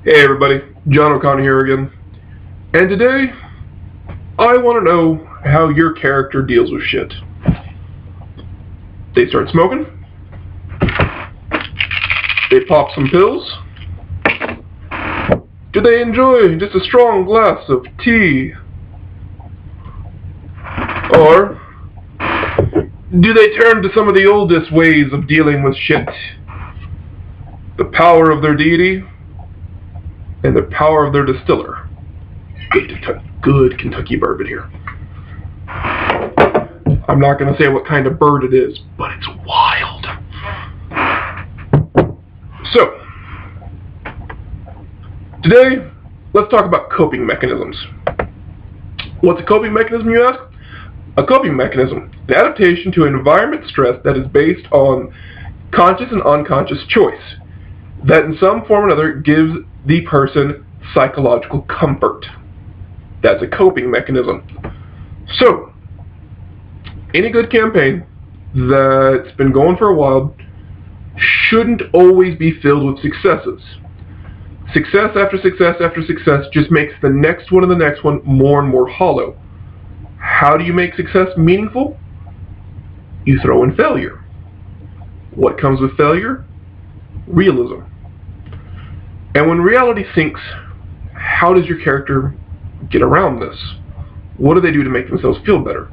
Hey everybody, John O'Connor here again. And today, I want to know how your character deals with shit. They start smoking. They pop some pills. Do they enjoy just a strong glass of tea? Or do they turn to some of the oldest ways of dealing with shit? The power of their deity and the power of their distiller. Good Kentucky bourbon here. I'm not going to say what kind of bird it is, but it's wild. So, today, let's talk about coping mechanisms. What's a coping mechanism, you ask? A coping mechanism, the adaptation to environment stress that is based on conscious and unconscious choice, that in some form or another gives the person psychological comfort. That's a coping mechanism. So, any good campaign that's been going for a while shouldn't always be filled with successes. Success after success after success just makes the next one and the next one more and more hollow. How do you make success meaningful? You throw in failure. What comes with failure? Realism. And when reality sinks, how does your character get around this? What do they do to make themselves feel better?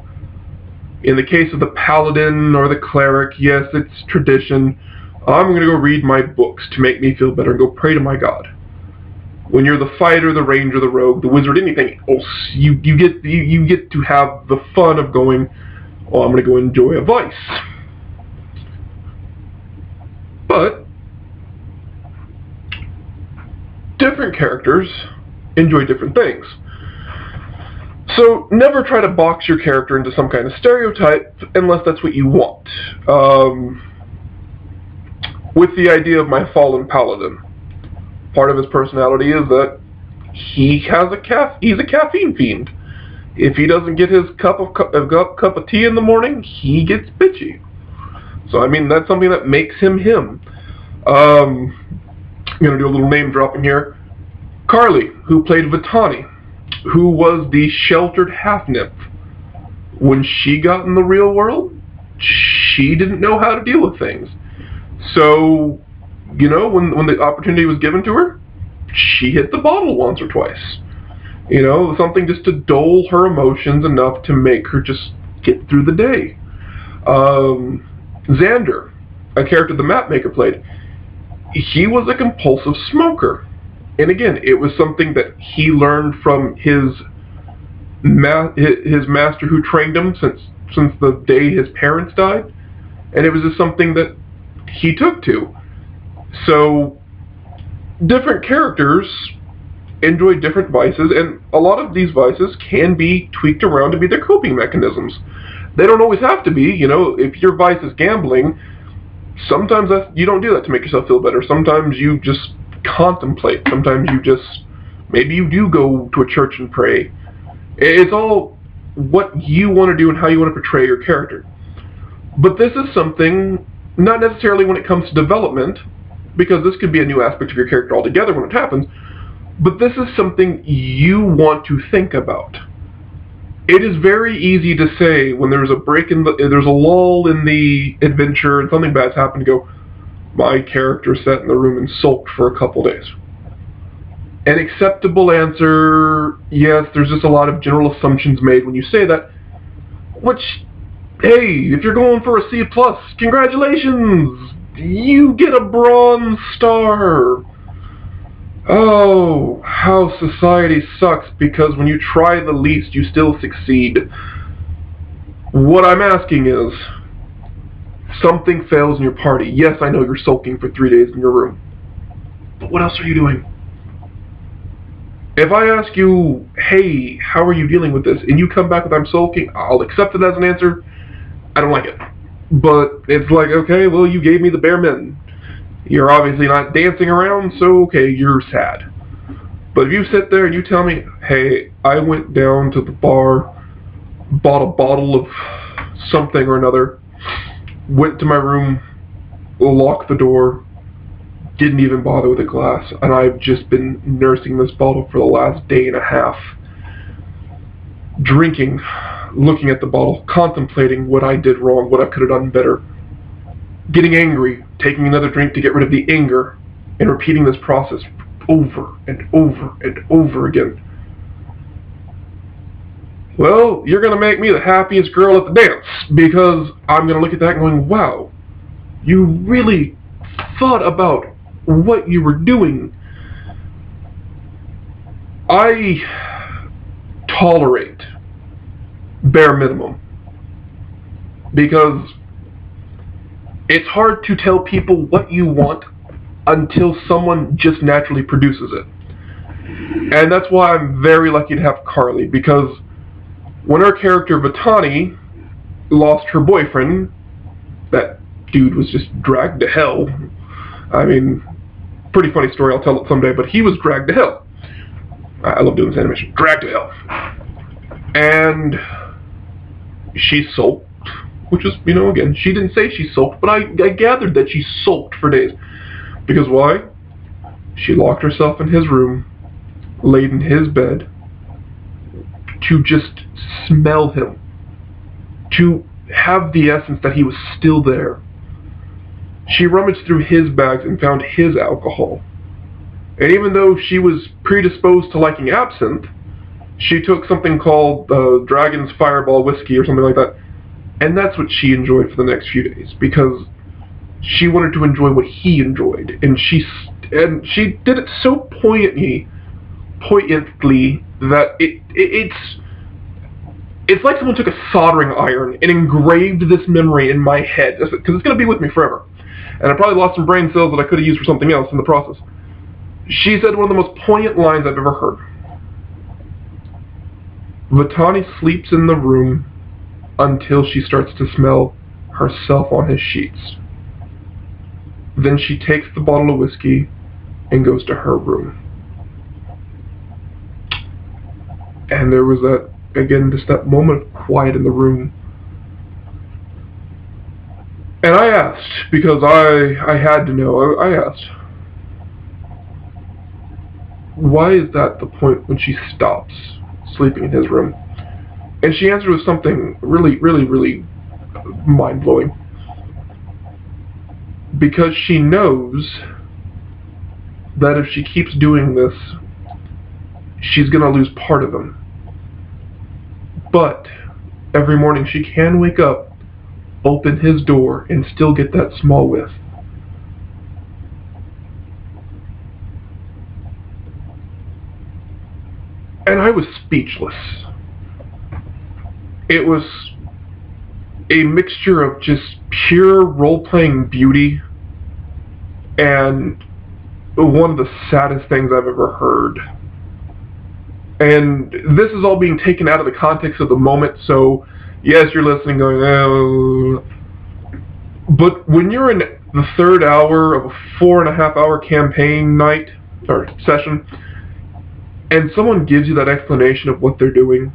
In the case of the paladin or the cleric, yes, it's tradition. I'm going to go read my books to make me feel better and go pray to my god. When you're the fighter, the ranger, the rogue, the wizard, anything else, you get to have the fun of going, oh, I'm going to go enjoy a vice. But different characters enjoy different things. So never try to box your character into some kind of stereotype unless that's what you want. With the idea of my fallen paladin, part of his personality is that he's a caffeine fiend. If he doesn't get his cup of tea in the morning, he gets bitchy. So I mean, that's something that makes him him. I'm going to do a little name dropping here. Carly, who played Vitani, who was the sheltered half-nymph. When she got in the real world, she didn't know how to deal with things. So, you know, when the opportunity was given to her, she hit the bottle once or twice. You know, something just to dull her emotions enough to make her just get through the day. Xander, a character the Mapmaker played, he was a compulsive smoker. And again, it was something that he learned from his master who trained him since the day his parents died. And it was just something that he took to. So, different characters enjoy different vices, and a lot of these vices can be tweaked around to be their coping mechanisms. They don't always have to be. You know, if your vice is gambling, sometimes you don't do that to make yourself feel better. Sometimes you just contemplate. Sometimes maybe you do go to a church and pray. It's all what you want to do and how you want to portray your character. But this is something, not necessarily when it comes to development, because this could be a new aspect of your character altogether when it happens, but this is something you want to think about. It is very easy to say when there's a lull in the adventure and something bad's happened to go, my character sat in the room and sulked for a couple days. An acceptable answer, yes, there's just a lot of general assumptions made when you say that, which, hey, if you're going for a C+, congratulations! You get a bronze star! Oh, how society sucks, because when you try the least, you still succeed. What I'm asking is, something fails in your party. Yes, I know you're sulking for 3 days in your room. But what else are you doing? If I ask you, hey, how are you dealing with this? And you come back with I'm sulking, I'll accept it as an answer. I don't like it. But it's like, okay, well, you gave me the bare minimum. You're obviously not dancing around, so okay, you're sad. But if you sit there and you tell me, hey, I went down to the bar, bought a bottle of something or another, went to my room, locked the door, didn't even bother with a glass, and I've just been nursing this bottle for the last day and a half. Drinking, looking at the bottle, contemplating what I did wrong, what I could have done better. Getting angry, taking another drink to get rid of the anger, and repeating this process over and over and over again. Well, you're going to make me the happiest girl at the dance, because I'm going to look at that going, wow, you really thought about what you were doing. I tolerate bare minimum, because it's hard to tell people what you want until someone just naturally produces it. And that's why I'm very lucky to have Carly, because when our character Vitani lost her boyfriend, that dude was just dragged to hell. I mean, pretty funny story, I'll tell it someday, but he was dragged to hell. I love doing this animation. Dragged to hell. And she sulked, which is, you know, again, she didn't say she sulked, but I gathered that she sulked for days. Because why? She locked herself in his room, laid in his bed, to just smell him, to have the essence that he was still there. She rummaged through his bags and found his alcohol. And even though she was predisposed to liking absinthe, she took something called Dragon's Fireball Whiskey or something like that, and that's what she enjoyed for the next few days, because she wanted to enjoy what he enjoyed, and she did it so poignantly that it's like someone took a soldering iron and engraved this memory in my head, because it's going to be with me forever. And I probably lost some brain cells that I could have used for something else in the process. She said one of the most poignant lines I've ever heard. Vitani sleeps in the room until she starts to smell herself on his sheets. Then she takes the bottle of whiskey and goes to her room. And there was that, again, just that moment of quiet in the room. And I asked, because I had to know, I asked, why is that the point when she stops sleeping in his room? And she answered with something really, really, really mind-blowing. Because she knows that if she keeps doing this, she's going to lose part of him. But every morning she can wake up, open his door, and still get that small whiff. And I was speechless. It was a mixture of just pure role-playing beauty and one of the saddest things I've ever heard. And this is all being taken out of the context of the moment, so yes, you're listening going, oh. But when you're in the third hour of a 4.5-hour campaign night, or session, and someone gives you that explanation of what they're doing,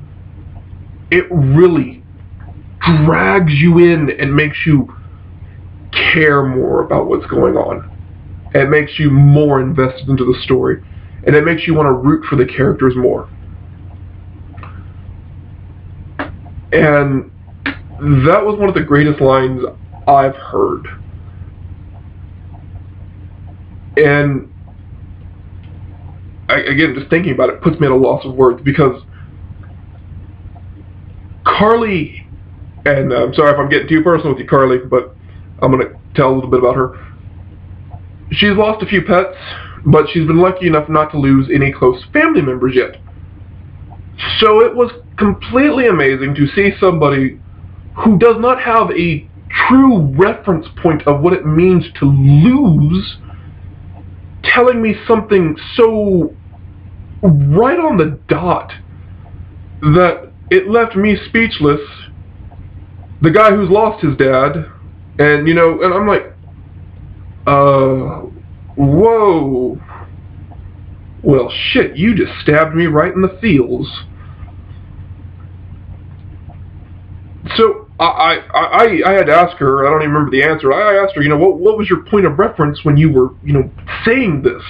it really drags you in and makes you care more about what's going on. It makes you more invested into the story, and it makes you want to root for the characters more. And that was one of the greatest lines I've heard. And again, just thinking about it puts me at a loss of words, because Carly, and I'm sorry if I'm getting too personal with you, Carly, but I'm going to tell a little bit about her. She's lost a few pets, but she's been lucky enough not to lose any close family members yet. So it was completely amazing to see somebody who does not have a true reference point of what it means to lose telling me something so right on the dot that it left me speechless. The guy who's lost his dad, and you know, and I'm like, whoa. Well, shit, you just stabbed me right in the feels. So, I had to ask her. I don't even remember the answer. I asked her, what was your point of reference when you were, saying this?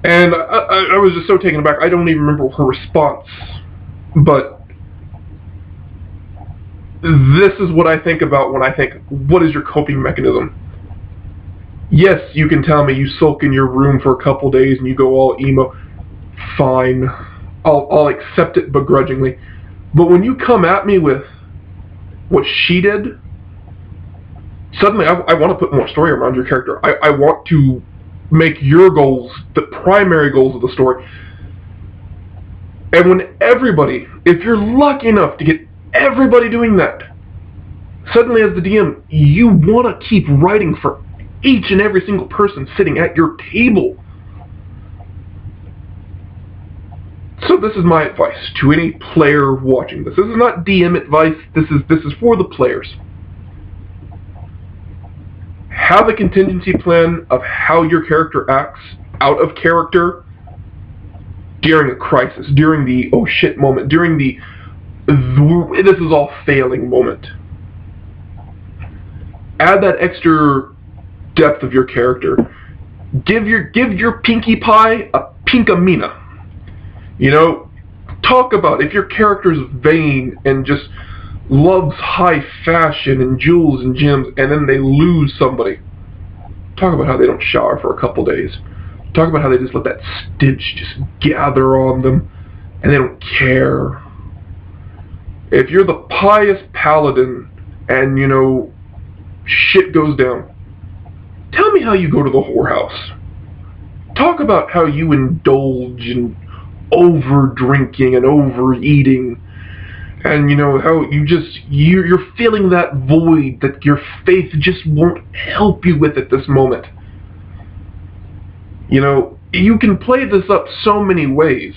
And I was just so taken aback. I don't even remember her response. But this is what I think about when I think, what is your coping mechanism? Yes, you can tell me you sulk in your room for a couple days and you go all emo. Fine. I'll accept it begrudgingly. But when you come at me with what she did, suddenly I want to put more story around your character. I want to make your goals the primary goals of the story. And when everybody, if you're lucky enough to get everybody doing that, suddenly as the DM, you want to keep writing for each and every single person sitting at your table. So this is my advice to any player watching this. This is not DM advice. This is for the players. Have a contingency plan of how your character acts out of character during a crisis, during the oh shit moment, during the this is all failing moment. Add that extra depth of your character. Give your Pinkie Pie a Pinkamena. Talk about if your character's vain and just loves high fashion and jewels and gems, and then they lose somebody. Talk about how they don't shower for a couple days. Talk about how they just let that stench just gather on them, and they don't care. If you're the pious paladin, and shit goes down, tell me how you go to the whorehouse. Talk about how you indulge in over drinking and overeating, and how you're feeling that void that your faith just won't help you with at this moment. You can play this up so many ways,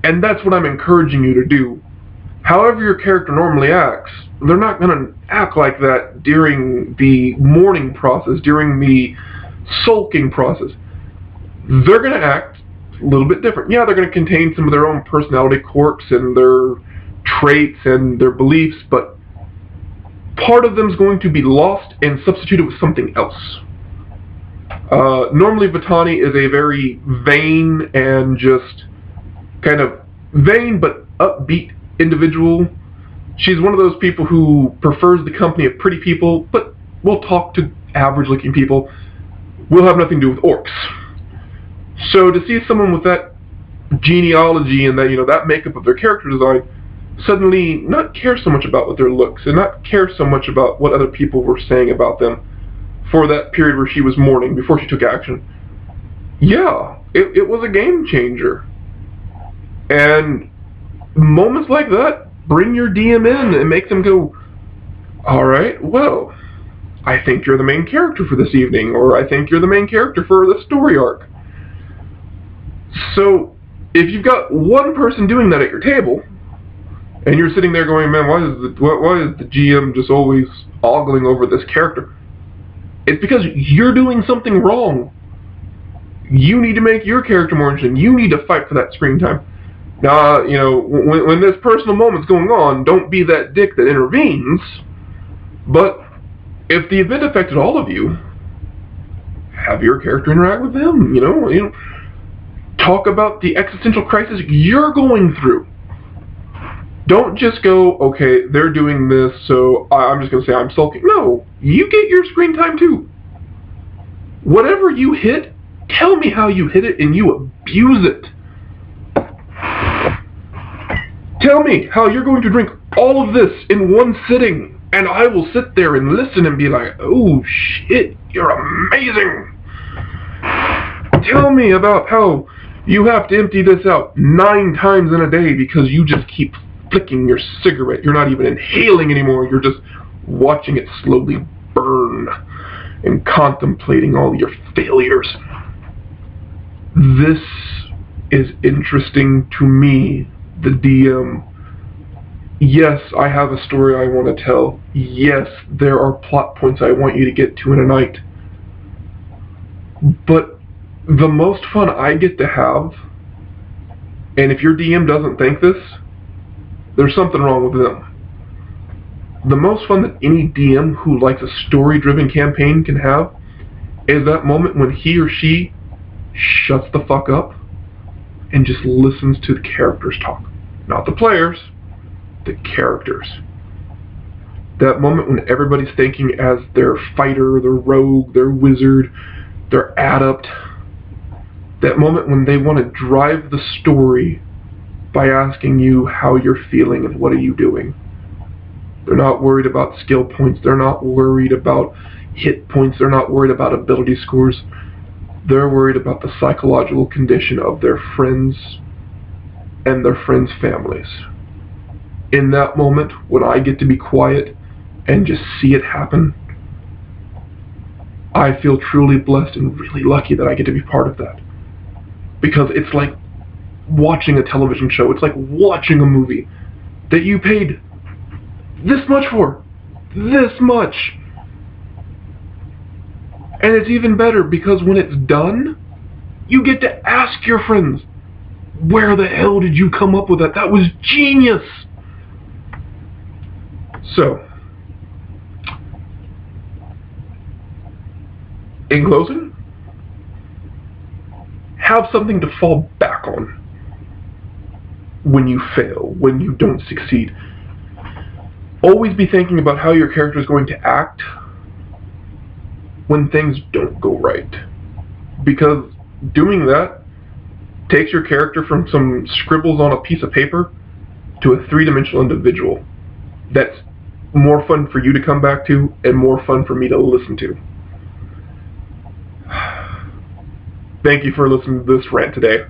and that's what I'm encouraging you to do. However your character normally acts, they're not going to act like that during the mourning process, during the sulking process. They're going to act a little bit different. Yeah, they're going to contain some of their own personality quirks and their traits and their beliefs, but part of them is going to be lost and substituted with something else. Normally Vitani is a very vain and just kind of vain but upbeat individual. She's one of those people who prefers the company of pretty people, but will talk to average looking people. Will have nothing to do with orcs. So to see someone with that genealogy and that that makeup of their character design suddenly not care so much about what their looks and not care so much about what other people were saying about them for that period where she was mourning before she took action. Yeah, it was a game changer. And moments like that bring your DM in and make them go, alright, well, I think you're the main character for this evening, or I think you're the main character for the story arc. So, if you've got one person doing that at your table, and you're sitting there going, man, why is the GM just always ogling over this character? It's because you're doing something wrong. You need to make your character more interesting. You need to fight for that screen time. Now, when this personal moment's going on, don't be that dick that intervenes. But if the event affected all of you, have your character interact with them. Talk about the existential crisis you're going through. Don't just go, okay, they're doing this, so I'm just going to say I'm sulking. No, you get your screen time too. Whatever you hit, tell me how you hit it and you abuse it. Tell me how you're going to drink all of this in one sitting, and I will sit there and listen and be like, oh shit, you're amazing. Tell me about how you have to empty this out 9 times in a day because you just keep flicking your cigarette. You're not even inhaling anymore. You're just watching it slowly burn and contemplating all your failures. This is interesting to me, the DM. Yes, I have a story I want to tell. Yes, there are plot points I want you to get to in a night. But the most fun I get to have, and if your DM doesn't think this, there's something wrong with them. the most fun that any DM who likes a story-driven campaign can have is that moment when he or she shuts the fuck up and just listens to the characters talk. Not the players, the characters. That moment when everybody's thinking as their fighter, their rogue, their wizard, their adept. That moment when they want to drive the story by asking you how you're feeling and what are you doing. They're not worried about skill points. They're not worried about hit points. They're not worried about ability scores. They're worried about the psychological condition of their friends and their friends' families. In that moment, when I get to be quiet and just see it happen, I feel truly blessed and really lucky that I get to be part of that. Because it's like watching a television show. It's like watching a movie that you paid this much for. This much. And it's even better because when it's done, you get to ask your friends, where the hell did you come up with that? That was genius! So, in closing, have something to fall back on when you fail, when you don't succeed. Always be thinking about how your character is going to act when things don't go right. Because doing that takes your character from some scribbles on a piece of paper to a three-dimensional individual that's more fun for you to come back to and more fun for me to listen to. Thank you for listening to this rant today.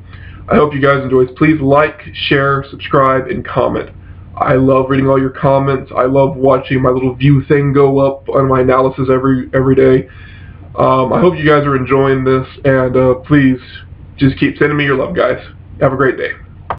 I hope you guys enjoyed. Please like, share, subscribe, and comment. I love reading all your comments. I love watching my little view thing go up on my analysis every day. I hope you guys are enjoying this, and please just keep sending me your love, guys. Have a great day.